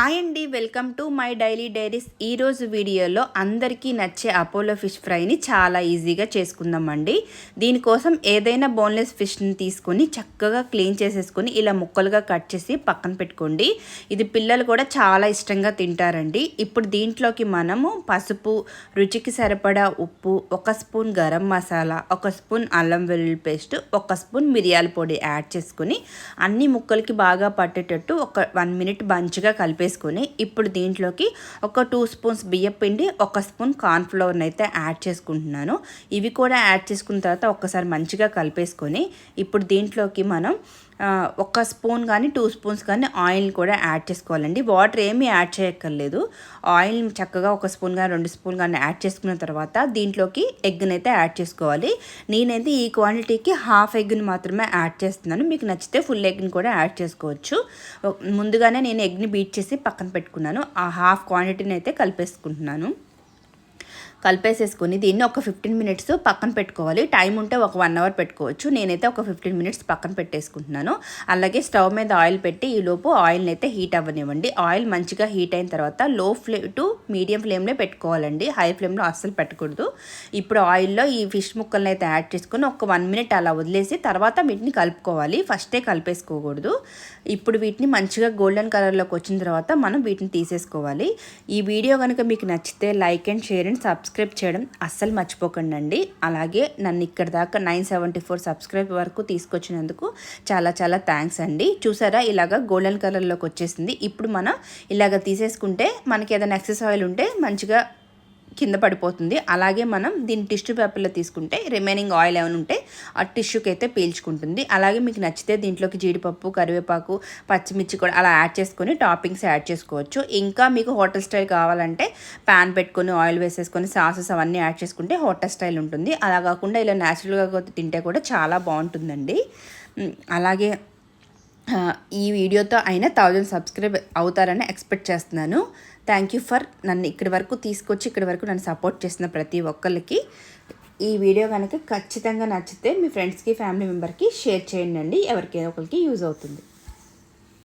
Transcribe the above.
Hi అండి, welcome to my daily diaries. ఈరోజు వీడియోలో అందరికీ నచ్చే అపోలో ఫిష్ ఫ్రైని చాలా ఈజీగా చేసుకుందామండి. దీనికోసం ఏదైనా బోన్లెస్ ఫిష్ని తీసుకొని చక్కగా క్లీన్ చేసేసుకొని ఇలా ముక్కలుగా కట్ చేసి పక్కన పెట్టుకోండి. ఇది పిల్లలు కూడా చాలా ఇష్టంగా తింటారండి. ఇప్పుడు దీంట్లోకి మనము పసుపు, రుచికి సరిపడా ఉప్పు, 1 స్పూన్ గరం మసాలా, 1 స్పూన్ అల్లం వెల్లుల్లి పేస్ట్, 1 స్పూన్ మిరియాల పొడి యాడ్ చేసుకొని అన్ని ముక్కలకి బాగా పట్టేటట్టు ఒక 1 మినిట్ మంచిగా కలిపేసుకొని ఇప్పుడు దీంట్లోకి ఒక 2 స్పూన్స్ బియ్యం పిండి, 1 స్పూన్ కార్న్ఫ్లవర్ని అయితే యాడ్ చేసుకుంటున్నాను. ఇవి కూడా యాడ్ చేసుకున్న తర్వాత ఒక్కసారి మంచిగా కలిపేసుకొని ఇప్పుడు దీంట్లోకి మనం 1 స్పూన్ కానీ 2 స్పూన్స్ కానీ ఆయిల్ కూడా యాడ్ చేసుకోవాలండి. వాటర్ ఏమీ యాడ్ చేయక్కర్లేదు. ఆయిల్ చక్కగా 1 స్పూన్ కానీ 2 స్పూన్ కానీ యాడ్ చేసుకున్న తర్వాత దీంట్లోకి ఎగ్ని అయితే యాడ్ చేసుకోవాలి. నేనైతే ఈ క్వాంటిటీకి హాఫ్ ఎగ్ని మాత్రమే యాడ్ చేస్తున్నాను. మీకు నచ్చితే ఫుల్ ఎగ్ని కూడా యాడ్ చేసుకోవచ్చు. ముందుగానే నేను ఎగ్ని బీట్ చేసి పక్కన పెట్టుకున్నాను. ఆ హాఫ్ క్వాంటిటీని అయితే కలిపేసేసుకొని దీన్ని ఒక 15 మినిట్స్ పక్కన పెట్టుకోవాలి. టైం ఉంటే ఒక 1 అవర్ పెట్టుకోవచ్చు. నేనైతే ఒక 15 మినిట్స్ పక్కన పెట్టేసుకుంటున్నాను. అలాగే స్టవ్ మీద ఆయిల్ పెట్టి ఈలోపు ఆయిల్ని అయితే హీట్ అవ్వనివ్వండి. ఆయిల్ మంచిగా హీట్ అయిన తర్వాత లో ఫ్లేమ్ టు మీడియం ఫ్లేమ్లో పెట్టుకోవాలండి. హై ఫ్లేమ్లో అస్సలు పెట్టకూడదు. ఇప్పుడు ఆయిల్లో ఈ ఫిష్ ముక్కల్ని అయితే యాడ్ చేసుకొని ఒక 1 మినిట్ అలా వదిలేసి తర్వాత వీటిని కలుపుకోవాలి. ఫస్టే కలిపేసుకోకూడదు. ఇప్పుడు వీటిని మంచిగా గోల్డెన్ కలర్లోకి వచ్చిన తర్వాత మనం వీటిని తీసేసుకోవాలి. ఈ వీడియో కనుక మీకు నచ్చితే like and share and subscribe చేయడం అస్సలు మర్చిపోకండి. అలాగే నన్ను ఇక్కడ దాకా 974 సబ్స్క్రైబ్ వరకు తీసుకొచ్చినందుకు చాలా చాలా థ్యాంక్స్ అండి. చూసారా, ఇలాగ గోల్డెన్ కలర్లోకి వచ్చేసింది. ఇప్పుడు మనం ఇలాగ తీసేసుకుంటే మనకి ఏదైనా ఎక్సెస్ ఆయిల్ ఉంటే మంచిగా కింద పడిపోతుంది. అలాగే మనం దీన్ని టిష్యూ పేపర్లో తీసుకుంటే రిమైనింగ్ ఆయిల్ ఏమైనా ఉంటే ఆ టిష్యూకి అయితే పీల్చుకుంటుంది. అలాగే మీకు నచ్చితే దీంట్లోకి జీడిపప్పు, కరివేపాకు, పచ్చిమిర్చి కూడా అలా యాడ్ చేసుకొని టాపింగ్స్ యాడ్ చేసుకోవచ్చు. ఇంకా మీకు హోటల్ స్టైల్ కావాలంటే ప్యాన్ పెట్టుకొని ఆయిల్ వేసేసుకొని సాసెస్ అవన్నీ యాడ్ చేసుకుంటే హోటల్ స్టైల్ ఉంటుంది. అలా కాకుండా ఇలా న్యాచురల్గా తింటే కూడా చాలా బాగుంటుందండి. అలాగే ఈ వీడియోతో అయినా 1000 సబ్స్క్రైబ్ అవుతారని ఎక్స్పెక్ట్ చేస్తున్నాను. థ్యాంక్ యూ ఫర్ నన్ను ఇక్కడి వరకు తీసుకొచ్చి ఇక్కడి వరకు నన్ను సపోర్ట్ చేసిన ప్రతి ఒక్కరికి. ఈ వీడియో కనుక ఖచ్చితంగా నచ్చితే మీ ఫ్రెండ్స్కి, ఫ్యామిలీ మెంబర్కి షేర్ చేయండి. ఎవరికైనా ఒకరికి యూజ్ అవుతుంది.